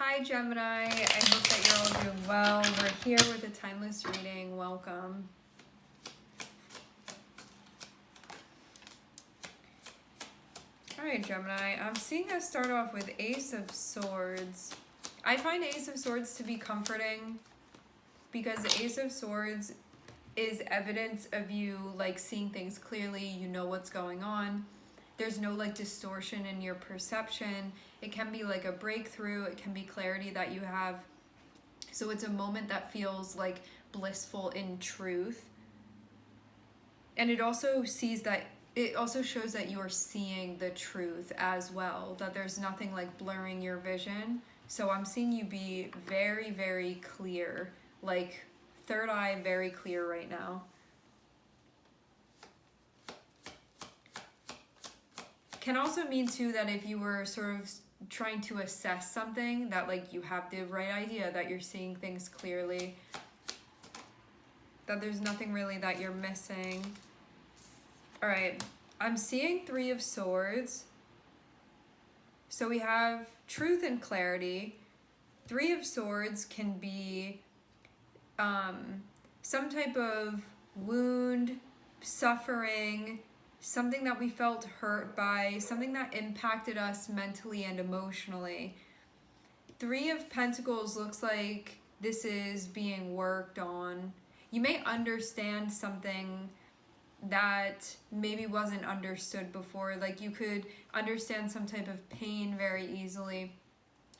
Hi Gemini, I hope that you're all doing well. We're here with a timeless reading. Welcome. Alright Gemini, I'm seeing us start off with Ace of Swords. I find Ace of Swords to be comforting because the Ace of Swords is evidence of you like seeing things clearly. You know what's going on. There's no like distortion in your perception. It can be like a breakthrough. It can be clarity that you have. So it's a moment that feels like blissful in truth. And it also shows that you're seeing the truth as well, that there's nothing like blurring your vision. So I'm seeing you be very, very clear, like third eye, very clear right now. Can also mean too that if you were sort of trying to assess something, that like you have the right idea, that you're seeing things clearly, that there's nothing really that you're missing. All right, I'm seeing Three of Swords. So we have truth and clarity. Three of Swords can be some type of wound, suffering, something that we felt hurt by, something that impacted us mentally and emotionally. Three of Pentacles looks like this is being worked on. You may understand something that maybe wasn't understood before. Like you could understand some type of pain very easily.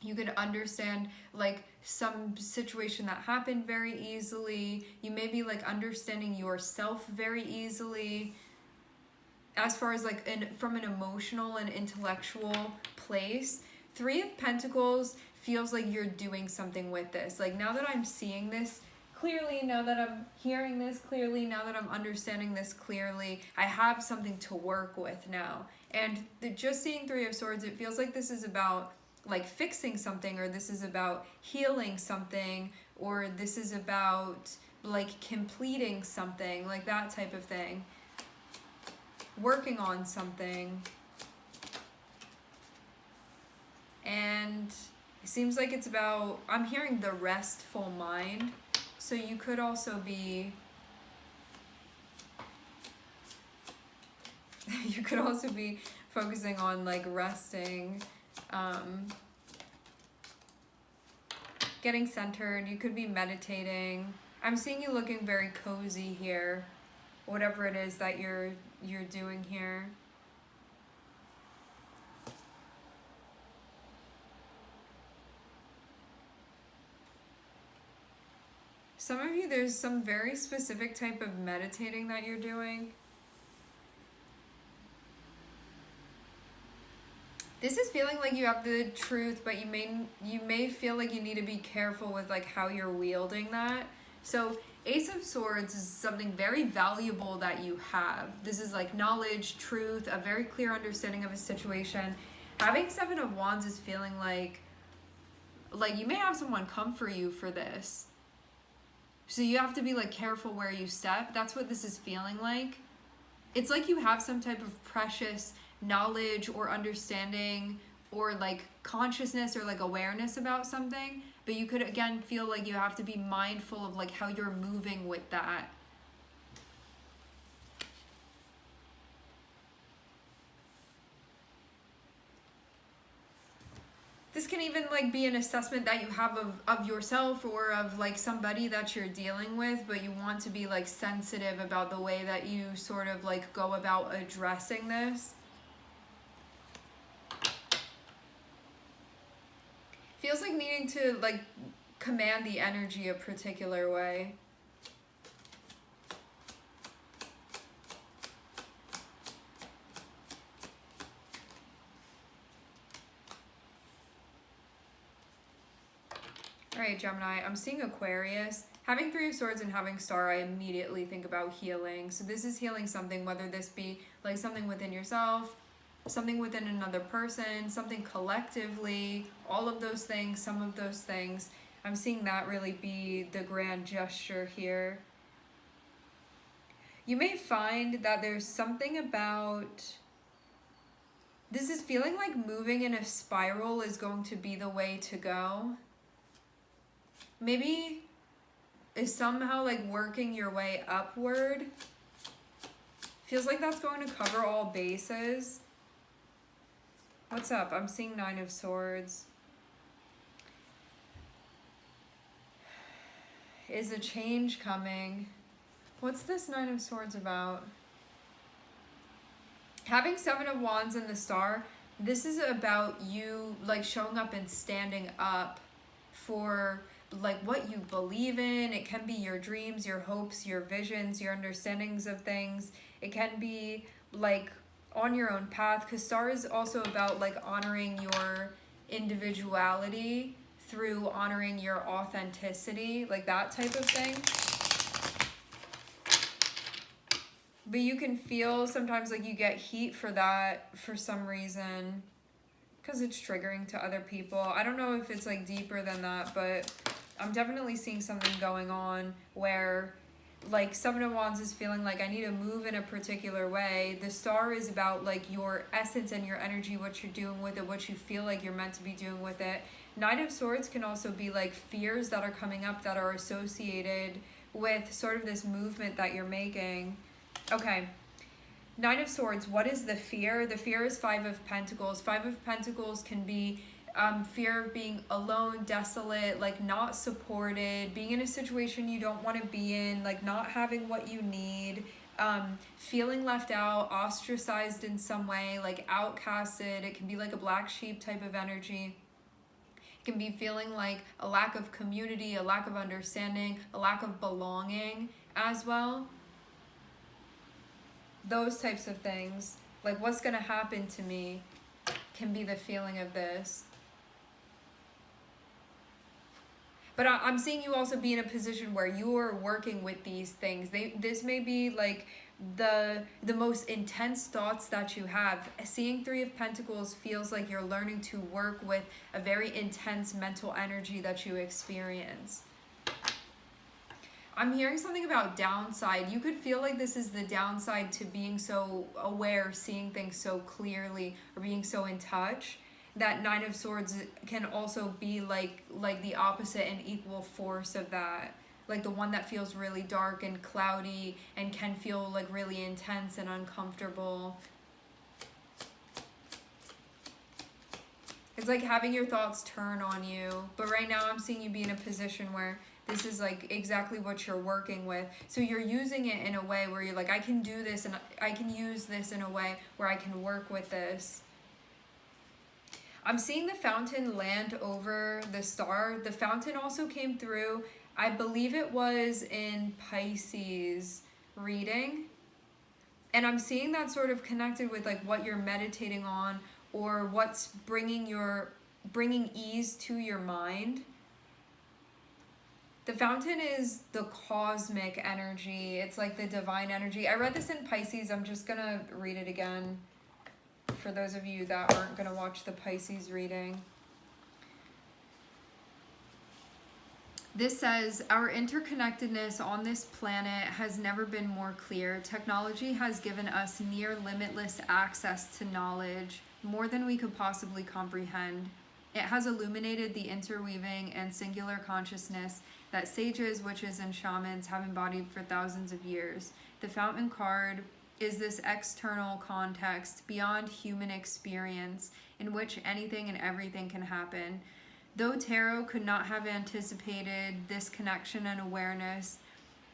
You could understand like some situation that happened very easily. You may be like understanding yourself very easily. As far as like from an emotional and intellectual place, Three of Pentacles feels like you're doing something with this. Like now that I'm seeing this clearly, now that I'm hearing this clearly, now that I'm understanding this clearly, I have something to work with now. And just seeing Three of Swords, it feels like this is about like fixing something, or this is about healing something, or this is about like completing something, like that type of thing. Working on something. And it seems like it's about, I'm hearing the restful mind. So you could also be focusing on like resting, getting centered. You could be meditating. I'm seeing you looking very cozy here, whatever it is that you're doing here. Some of you, there's some very specific type of meditating that you're doing. This is feeling like you have the truth, but you may feel like you need to be careful with like how you're wielding that. So Ace of Swords is something very valuable that you have. This is like knowledge, truth, a very clear understanding of a situation. Having Seven of Wands is feeling like you may have someone come for you for this. So you have to be like careful where you step. That's what this is feeling like. It's like you have some type of precious knowledge or understanding or like consciousness or like awareness about something, but you could again feel like you have to be mindful of like how you're moving with that. This can even like be an assessment that you have of yourself or of like somebody that you're dealing with, but you want to be like sensitive about the way that you sort of like go about addressing this. Feels like needing to like command the energy a particular way. Alright, Gemini, I'm seeing Aquarius. Having Three of Swords and having Star, I immediately think about healing. So this is healing something, whether this be like something within yourself, something within another person, something collectively, all of those things, some of those things. I'm seeing that really be the grand gesture here. You may find that there's something about This is feeling like moving in a spiral is going to be the way to go. Maybe is somehow like working your way upward. Feels like that's going to cover all bases. What's up? I'm seeing 9 of Swords. Is a change coming? What's this 9 of Swords about? Having 7 of Wands in the Star, this is about you like showing up and standing up for like what you believe in. It can be your dreams, your hopes, your visions, your understandings of things. It can be like on your own path, because Star is also about like honoring your individuality through honoring your authenticity, like that type of thing. But you can feel sometimes like you get heat for that for some reason, because it's triggering to other people. I don't know if it's like deeper than that, but I'm definitely seeing something going on where like 7 of Wands is feeling like I need to move in a particular way. The Star is about like your essence and your energy, what you're doing with it, what you feel like you're meant to be doing with it. 9 of Swords can also be like fears that are coming up that are associated with sort of this movement that you're making. Okay, 9 of Swords, what is the fear? The fear is 5 of Pentacles. 5 of Pentacles can be fear of being alone, desolate, like not supported, being in a situation you don't want to be in, like not having what you need, feeling left out, ostracized in some way, like outcasted. It can be like a black sheep type of energy. It can be feeling like a lack of community, a lack of understanding, a lack of belonging as well. Those types of things, like what's going to happen to me, can be the feeling of this. But I'm seeing you also be in a position where you're working with these things. This may be like the most intense thoughts that you have. Seeing 3 of Pentacles feels like you're learning to work with a very intense mental energy that you experience. I'm hearing something about downside. You could feel like this is the downside to being so aware, seeing things so clearly, or being so in touch. That 9 of Swords can also be like the opposite and equal force of that. Like the one that feels really dark and cloudy and can feel like really intense and uncomfortable. It's like having your thoughts turn on you. But right now I'm seeing you be in a position where this is like exactly what you're working with. So you're using it in a way where you're like, I can do this and I can use this in a way where I can work with this. I'm seeing the Fountain land over the Star. The Fountain also came through, I believe it was in Pisces reading. And I'm seeing that sort of connected with like what you're meditating on, or what's bringing ease to your mind. The Fountain is the cosmic energy. It's like the divine energy. I read this in Pisces. I'm just going to read it again for those of you that aren't going to watch the Pisces reading. This says, our interconnectedness on this planet has never been more clear. Technology has given us near limitless access to knowledge, more than we could possibly comprehend. It has illuminated the interweaving and singular consciousness that sages, witches, and shamans have embodied for thousands of years. The Fountain card is this external context beyond human experience in which anything and everything can happen. Though tarot could not have anticipated this connection and awareness,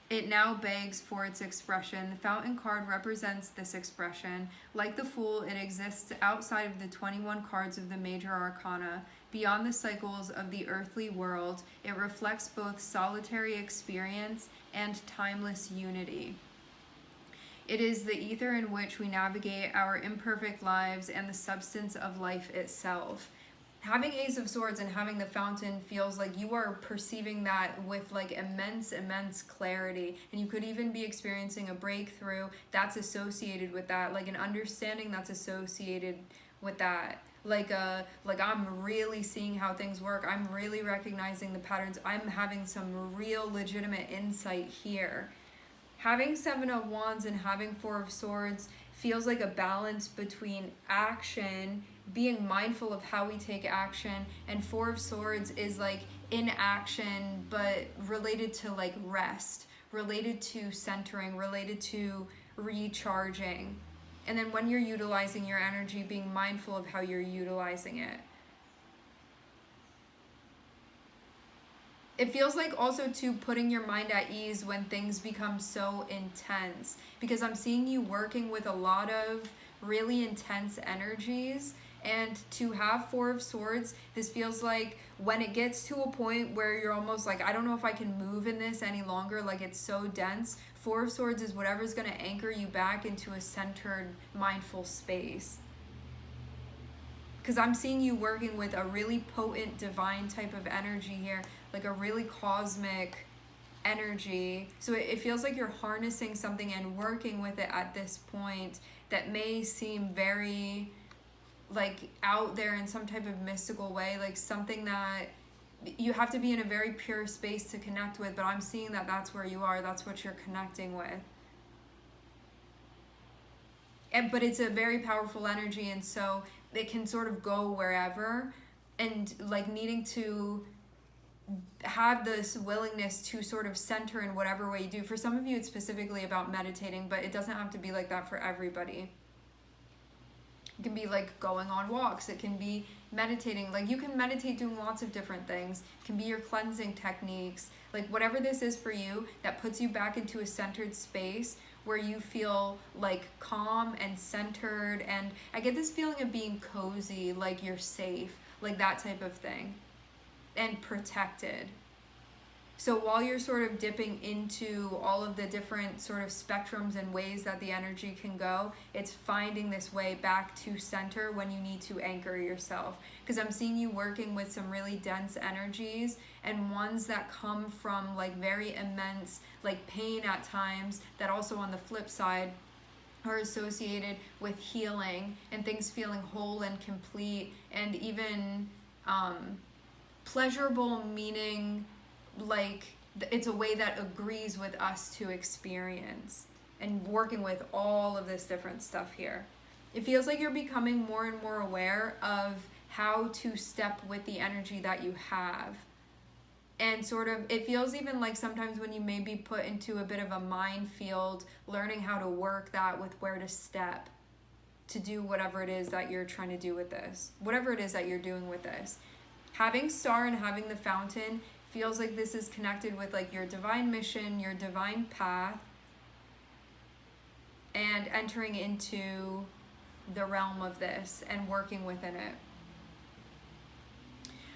it now begs for its expression. The Fountain card represents this expression. Like the Fool, it exists outside of the 21 cards of the major arcana. Beyond the cycles of the earthly world, it reflects both solitary experience and timeless unity. It is the ether in which we navigate our imperfect lives and the substance of life itself. Having Ace of Swords and having the Fountain feels like you are perceiving that with like immense clarity, and you could even be experiencing a breakthrough that's associated with that, like an understanding that's associated with that. Like I'm really seeing how things work. I'm really recognizing the patterns. I'm having some real legitimate insight here. Having 7 of Wands and having 4 of Swords feels like a balance between action, being mindful of how we take action, and Four of Swords is like in action but related to like rest, related to centering, related to recharging. And then when you're utilizing your energy, being mindful of how you're utilizing it. It feels like also too putting your mind at ease when things become so intense, because I'm seeing you working with a lot of really intense energies. And to have Four of Swords, this feels like when it gets to a point where you're almost like, I don't know if I can move in this any longer, like it's so dense. Four of Swords is whatever's going to anchor you back into a centered, mindful space. Because I'm seeing you working with a really potent, divine type of energy here, like a really cosmic energy. So it feels like you're harnessing something and working with it at this point that may seem very like out there in some type of mystical way, like something that you have to be in a very pure space to connect with, but I'm seeing that that's where you are, that's what you're connecting with. But it's a very powerful energy, and so it can sort of go wherever, and like needing to have this willingness to sort of center in whatever way you do. For some of you it's specifically about meditating, but it doesn't have to be like that for everybody. It can be like going on walks, it can be meditating, like you can meditate doing lots of different things. It can be your cleansing techniques, like whatever this is for you that puts you back into a centered space where you feel like calm and centered, and I get this feeling of being cozy, like you're safe, like that type of thing, and protected. So while you're sort of dipping into all of the different sort of spectrums and ways that the energy can go, it's finding this way back to center when you need to anchor yourself. Because I'm seeing you working with some really dense energies, and ones that come from like very immense like pain at times, that also on the flip side are associated with healing and things feeling whole and complete, and even pleasurable, meaning like it's a way that agrees with us to experience, and working with all of this different stuff here. It feels like you're becoming more and more aware of how to step with the energy that you have. And sort of, it feels even like sometimes when you may be put into a bit of a minefield, learning how to work that with where to step to do whatever it is that you're trying to do with this, whatever it is that you're doing with this. Having Star and having the Fountain feels like this is connected with like your divine mission, your divine path, and entering into the realm of this and working within it.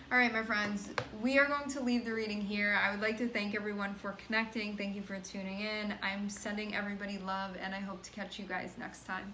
All right, my friends, we are going to leave the reading here. I would like to thank everyone for connecting. Thank you for tuning in. I'm sending everybody love, and I hope to catch you guys next time.